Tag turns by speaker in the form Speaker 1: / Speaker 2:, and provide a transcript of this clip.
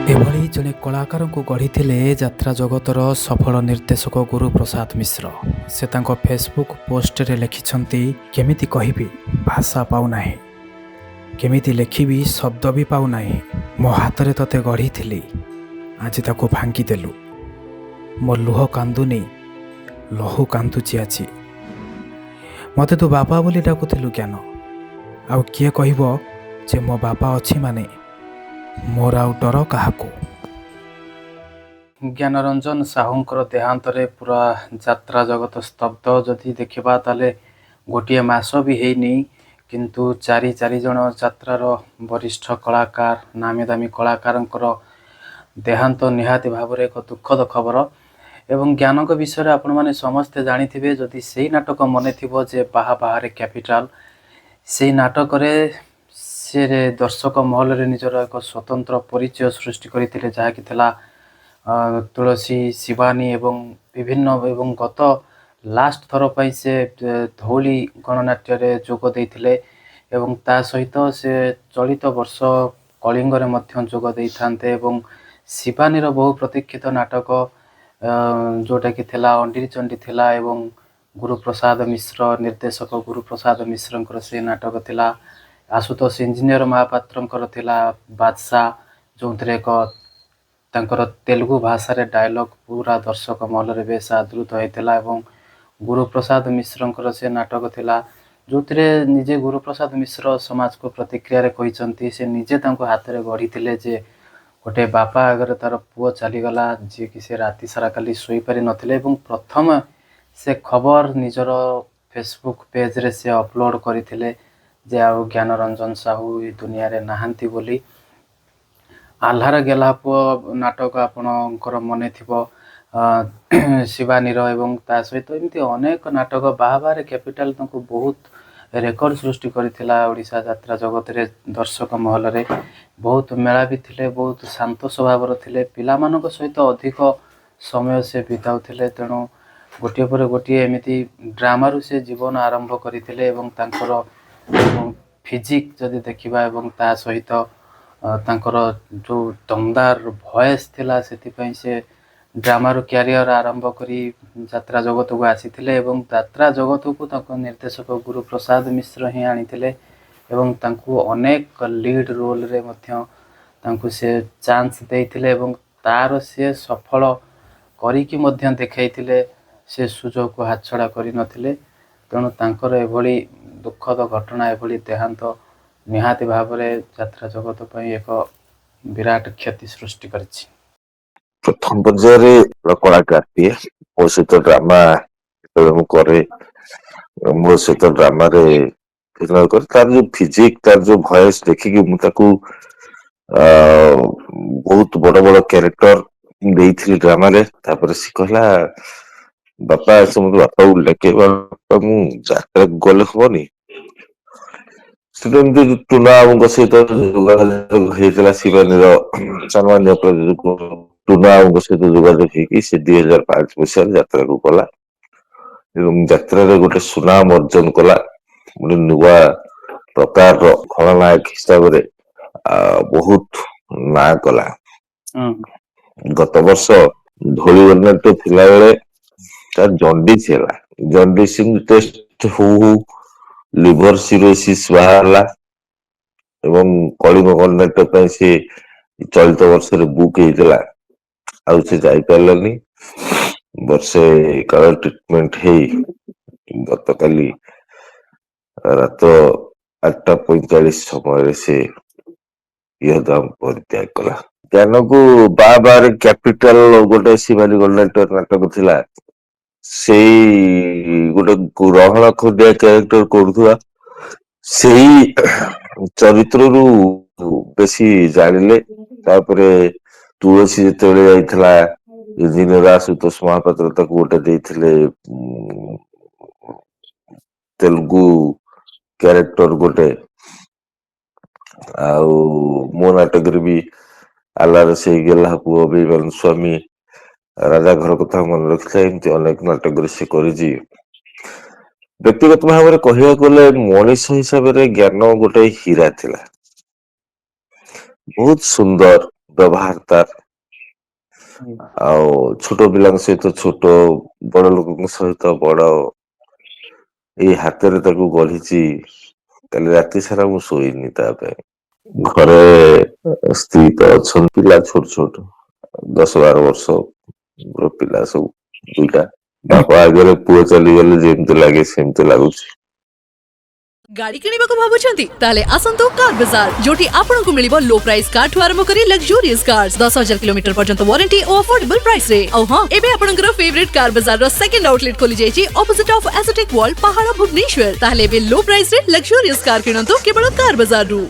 Speaker 1: ଏଭଳି ଜଣେ କଳାକାରଙ୍କୁ ଗଢ଼ିଥିଲେ ଯାତ୍ରା ଜଗତର ସଫଳ ନିର୍ଦ୍ଦେଶକ ଗୁରୁପ୍ରସାଦ ମିଶ୍ର। ସେ ତାଙ୍କ ଫେସବୁକ୍ ପୋଷ୍ଟରେ ଲେଖିଛନ୍ତି, କେମିତି କହିବି ଭାଷା ପାଉନାହିଁ, କେମିତି ଲେଖିବି ଶବ୍ଦ ବି ପାଉନାହିଁ। ମୋ ହାତରେ ତତେ ଗଢ଼ିଥିଲି, ଆଜି ତାକୁ ଭାଙ୍ଗିଦେଲୁ। ମୋ ଲୁହ କାନ୍ଦୁନି, ଲହୁ କାନ୍ଦୁଛି ଆଜି। ମୋତେ ତୁ ବାପା ବୋଲି ଡାକୁଥିଲୁ ଜ୍ଞାନ, ଆଉ କିଏ କହିବ ଯେ ମୋ ବାପା ଅଛି ମାନେ ମୋର ଆଉ ଡର କାହାକୁ। ଜ୍ଞାନରଞ୍ଜନ ସାହୁଙ୍କର ଦେହାନ୍ତରେ ପୁରା ଯାତ୍ରା ଜଗତ ସ୍ତବ୍ଧ। ଯଦି ଦେଖିବା ତାହେଲେ ଗୋଟିଏ ମାସ ବି ହେଇନି, କିନ୍ତୁ ଚାରି ଜଣ ଯାତ୍ରାର ବରିଷ୍ଠ କଳାକାର, ନାମୀ ଦାମୀ କଳାକାରଙ୍କର ଦେହାନ୍ତ ନିହାତି ଭାବରେ ଏକ ଦୁଃଖଦ ଖବର। ଏବଂ ଜ୍ଞାନଙ୍କ ବିଷୟରେ ଆପଣମାନେ ସମସ୍ତେ ଜାଣିଥିବେ। ଯଦି ସେଇ ନାଟକ ମନେ ଥିବ ଯେ ବାହା ବାହାରେ କ୍ୟାପିଟାଲ, ସେଇ ନାଟକରେ ସେ ଦର୍ଶକ ମହଲରେ ନିଜର ଏକ ସ୍ୱତନ୍ତ୍ର ପରିଚୟ ସୃଷ୍ଟି କରିଥିଲେ, ଯାହାକି ଥିଲା ତୁଳସୀ, ଶିବାନୀ ଏବଂ ଗତ ଲାଷ୍ଟ ଥର ପାଇଁ ସେ ଧଉଳି ଗଣନାଟ୍ୟରେ ଯୋଗ ଦେଇଥିଲେ ଏବଂ ତା ସହିତ ସେ ଚଳିତ ବର୍ଷ କଳିଙ୍ଗରେ ମଧ୍ୟ ଯୋଗ ଦେଇଥାନ୍ତେ। ଏବଂ ଶିବାନୀର ବହୁ ପ୍ରତୀକ୍ଷିତ ନାଟକ ଯେଉଁଟାକି ଥିଲା ଅଣ୍ଡିରିଚଣ୍ଡୀ ଥିଲା ଏବଂ ଗୁରୁପ୍ରସାଦ ମିଶ୍ର ନିର୍ଦ୍ଦେଶକ ଗୁରୁପ୍ରସାଦ ମିଶ୍ରଙ୍କର ସେ ନାଟକ ଥିଲା। ଆଶୁତୋଷ ଇଞ୍ଜିନିୟର ମହାପାତ୍ରଙ୍କର ଥିଲା ବାଦଶାହ, ଯେଉଁଥିରେ ଏକ ତାଙ୍କର ତେଲୁଗୁ ଭାଷାରେ ଡାୟଲଗ୍ ପୁରା ଦର୍ଶକ ମହଲରେ ବେଶ ଆଦୃତ ହୋଇଥିଲା। ଏବଂ ଗୁରୁପ୍ରସାଦ ମିଶ୍ରଙ୍କର ସେ ନାଟକ ଥିଲା ଯେଉଁଥିରେ ନିଜେ ଗୁରୁପ୍ରସାଦ ମିଶ୍ର ସମାଜକୁ ପ୍ରତିକ୍ରିୟାରେ କହିଛନ୍ତି ସେ ନିଜେ ତାଙ୍କୁ ହାତରେ ଗଢ଼ିଥିଲେ ଯେ ଗୋଟେ ବାପା ଆଗରେ ତାର ପୁଅ ଚାଲିଗଲା, ଯିଏକି ସେ ରାତି ସାରା କାଲି ଶୋଇପାରି ନଥିଲେ। ଏବଂ ପ୍ରଥମେ ସେ ଖବର ନିଜର ଫେସବୁକ୍ ପେଜ୍ରେ ସେ ଅପଲୋଡ଼ କରିଥିଲେ ଯେ ଆଉ ଜ୍ଞାନରଞ୍ଜନ ସାହୁ ଏ ଦୁନିଆରେ ନାହାନ୍ତି ବୋଲି। ଆହ୍ଲାର ଗେହ୍ଲା ପୁଅ ନାଟକ ଆପଣଙ୍କର ମନେ ଥିବ, ଶିବାନୀର। ଏବଂ ତା ସହିତ ଏମିତି ଅନେକ ନାଟକ ବାହା ବାହାରେ କ୍ୟାପିଟାଲ ତାଙ୍କୁ ବହୁତ ରେକର୍ଡ ସୃଷ୍ଟି କରିଥିଲା ଓଡ଼ିଶା ଯାତ୍ରା ଜଗତରେ। ଦର୍ଶକ ମହଲରେ ବହୁତ ମେଳା ବି ଥିଲେ, ବହୁତ ଶାନ୍ତ ସ୍ୱଭାବର ଥିଲେ, ପିଲାମାନଙ୍କ ସହିତ ଅଧିକ ସମୟ ସେ ବିତାଉଥିଲେ। ତେଣୁ ଗୋଟିଏ ପରେ ଗୋଟିଏ ଏମିତି ଡ୍ରାମାରୁ ସେ ଜୀବନ ଆରମ୍ଭ କରିଥିଲେ ଏବଂ ତାଙ୍କର ଫିଜିକ୍ ଯଦି ଦେଖିବା ଏବଂ ତା ସହିତ ତାଙ୍କର ଯେଉଁ ଦମଦାର ଭଏସ୍ ଥିଲା, ସେଥିପାଇଁ ସେ ଡ୍ରାମାରୁ କ୍ୟାରିୟର ଆରମ୍ଭ କରି ଯାତ୍ରା ଜଗତକୁ ଆସିଥିଲେ। ଏବଂ ଯାତ୍ରା ଜଗତକୁ ତାଙ୍କ ନିର୍ଦ୍ଦେଶକ ଗୁରୁପ୍ରସାଦ ମିଶ୍ର ହିଁ ଆଣିଥିଲେ ଏବଂ ତାଙ୍କୁ ଅନେକ ଲିଡ୍ ରୋଲ୍ରେ ମଧ୍ୟ ତାଙ୍କୁ ସେ ଚାନ୍ସ ଦେଇଥିଲେ ଏବଂ ତାର ସେ ସଫଳ କରିକି ମଧ୍ୟ ଦେଖାଇଥିଲେ, ସେ ସୁଯୋଗକୁ ହାତଛଡ଼ା କରିନଥିଲେ। ତେଣୁ ତାଙ୍କର ଏଭଳି ଦୁଃଖଦ ଘଟଣା, ଏଭଳି ଦେହାନ୍ତ ନିହାତି ଭାବରେ ଯାତ୍ରା ଜଗତ ପାଇଁ ଏକ ବିରାଟ କ୍ଷତି ସୃଷ୍ଟି କରିଛି।
Speaker 2: ପ୍ରଥମ ପର୍ଯ୍ୟାୟରେ କଳାକାରଟିଏ, ମୋ ସହିତ ଡ୍ରାମା ଯେତେବେଳେ ମୁଁ କରେ, ମୋ ସହିତ ଡ୍ରାମାରେ କରେ, ତାର ଯୋଉ ଫିଜିକ୍, ତାର ଯୋଉ ଭଏସ୍ ଦେଖିକି ମୁଁ ତାକୁ ବହୁତ ବଡ ବଡ କ୍ୟାରେକ୍ଟର ଦେଇଥିଲି ଡ୍ରାମାରେ। ତାପରେ ସେ କହିଲା, ବାପା ମତେ ବାପା ବୋଲି ଡାକେ, ବାପା ମୁଁ ଯାତ୍ରାକୁ ଗଲେ ହବନି? ସେଟା ଏମିତି ଟୁନା ବାବୁଙ୍କ ସହିତ ଯୋଗାଯୋଗ ହେଇଥିଲା, ଶିବାନୀର ସାମାନ୍ୟ ଟୁନା ବାବୁଙ୍କ ସହିତ ଯୋଗାଯୋଗ ହେଇକି ସେ 2005 ମସିହାରେ ଯାତ୍ରାକୁ ଗଲା ଏବଂ ଯାତ୍ରାରେ ଗୋଟେ ସୁନାମ ଅର୍ଜନ କଲା। ଗୋଟେ ନୂଆ ପ୍ରକାରର ଖଳନାୟକ ହିସାବରେ ବହୁତ ନାଁ କଲା। ଗତ ବର୍ଷ ଧଉଳି ଗଣନାଟ୍ୟ ଥିଲାବେଳେ ତାର ଜଣ୍ଡିସ ହେଲା, ଜଣ୍ଡିସ ଟେଷ୍ଟ ହଉ ଲିଭର ସିରୋସିସ୍ ବାହାରିଲା ଏବଂ କଳିଙ୍ଗ ଗଣନାଟ୍ୟ ପାଇଁ ସେ ଚଳିତ ବର୍ଷରେ ବୁକ୍ ହେଇଥିଲା, ଆଉ ସେ ଯାଇପାରିଲାନି। ବର୍ଷେ କାଳ ଟ୍ରିଟମେଣ୍ଟ ହେଇ ଗତକାଲି ରାତ 8:45 ସମୟରେ ସେ ଇହଧାମ ପରିତ୍ୟାଗ କଲା। ଜ୍ଞାନକୁ ବା ବାରେ କ୍ୟାପିଟାଲ ଗୋଟେ ଶିବାନୀ ଗଣନାଟ୍ୟ ନାଟକ ଥିଲା, ସେଇ ଗୋଟେ ଗ୍ରହଣ ଖୋଦିଆ କ୍ୟାରେକ୍ଟର କରୁଥିବା ସେଇ ଚରିତ୍ରରୁ ବେଶୀ ଜାଣିଲେ। ତାପରେ ତୁଳସୀ ଯେତେବେଳେ ଯାଇଥିଲା, ଇଞ୍ଜିନିୟର ଆଶୁତୋଷ ମହାପାତ୍ର ତାକୁ ଗୋଟେ ଦେଇଥିଲେ ତେଲୁଗୁ କ୍ୟାରେକ୍ଟର ଗୋଟେ। ଆଉ ମୋ ନାଟକରେ ବି ଆଲାର ସେଇ ଗେହ୍ଲା ପୁଅ, ବେଇମାନ ସ୍ୱାମୀ, ରାଜା ଘର କଥା ମନେ ରଖିଥାଏ, ଏମିତି ଅନେକ ନାଟକରେ ସେ କରିଛି। ବ୍ୟକ୍ତିଗତ ଭାବରେ କହିବାକୁ ଗଲେ ମଣିଷ ହିସାବରେ ଜ୍ଞାନ ଗୋଟେ ହୀରା ଥିଲା, ବହୁତ ସୁନ୍ଦର, ବ୍ୟବହାର ତାର ଆଉ ଛୋଟ ପିଲାଙ୍କ ସହିତ ଛୋଟ, ବଡ ଲୋକଙ୍କ ସହିତ ବଡ, ଏଇ ହାତରେ ତାକୁ ଗଢିଛି। କାଲି ରାତି ସାରା ମୁଁ ଶୋଇନି ତା ପାଇଁ। ଘରେ ସ୍ତ୍ରୀ ତ ଅଛନ୍ତି, ପିଲା ଛୋଟ ଛୋଟ 10-12 ବର୍ଷ ପିଲା ସବୁ ଦୁଇଟା। ବାପା ଆଗରେ ପୁଅ ଚାଲିଗଲେ ଯେମିତି ଲାଗେ ସେମିତି ଲାଗୁଛି।
Speaker 3: ଗାड़ी किणिबाकु भाबुछंती ताले आसंतु कार बाजार जोटी आपनकु मिलिबो लो प्राइस कार ठु आरंभ करी लग्जरियस कार्स 10,000 किलोमीटर पर्यंत वारंटी और अफोर्डेबल प्राइस रे। औ हां एबे आपनकर फेवरेट कार बाजार रो सेकंड आउटलेट खोली जायछि ऑपोजिट ऑफ एस्थेटिक वर्ल्ड पहाड़ भुवनेश्वर। ताले एबे लो प्राइस रे लग्जरियस कार किणंतु केवल कार बाजार रु।